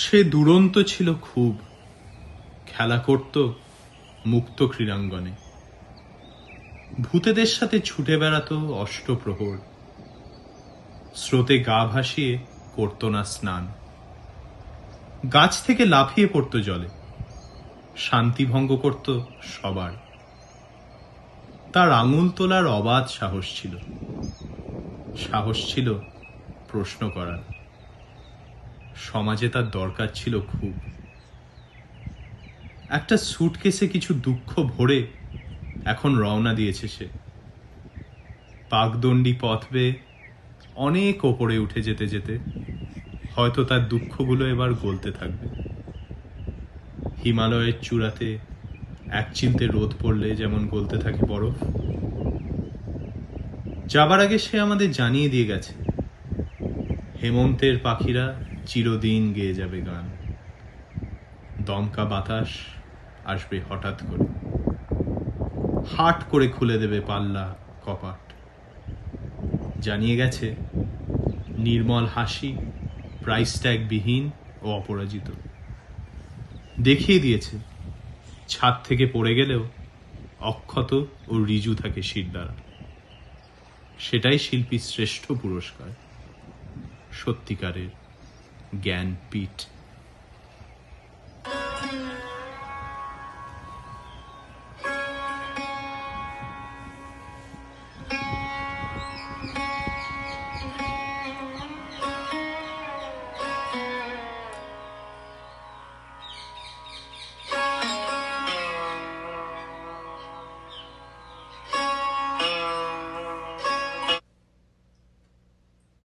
সে দুরন্ত ছিল খুব, খেলা করত মুক্ত ক্রীড়াঙ্গনে। ভূতেদের সাথে ছুটে বেড়াতো অষ্টপ্রহর, স্রোতে গা ভাসিয়ে করত না স্নান। গাছ থেকে লাফিয়ে পড়তো জলে, শান্তি ভঙ্গ করত সবার। তার আঙুল তোলার অবাধ সাহস ছিল প্রশ্ন করার। সমাজে তার দরকার ছিল খুব। একটা সুটকেসে কিছু দুঃখ ভরে এখন রওনা দিয়েছে সে। পাকদণ্ডী পথ বেয়ে অনেক ওপরে উঠে যেতে যেতে হয়তো তার দুঃখগুলো এবার গলতে থাকবে। হিমালয়ের চূড়াতে এক চিলতে রোদ পড়লে যেমন গলতে থাকে বরফ। যাবার আগে সে আমাদের জানিয়ে দিয়ে গেছে, হেমন্তের পাখিরা চিরদিন গেয়ে যাবে গান। দমকা বাতাস আসবে হঠাৎ করে, হাট করে খুলে দেবে পাল্লা কপাট। জানিয়ে গেছে, নির্মল হাসি প্রাইস ট্যাগ বিহীন ও অপরাজিত। দেখিয়ে দিয়েছে, ছাদ থেকে পড়ে গেলেও অক্ষত ও ঋজু থাকে শিরদাঁড়া। সেটাই শিল্পীর শ্রেষ্ঠ পুরস্কার, সত্যিকারের জ্ঞানপীঠ।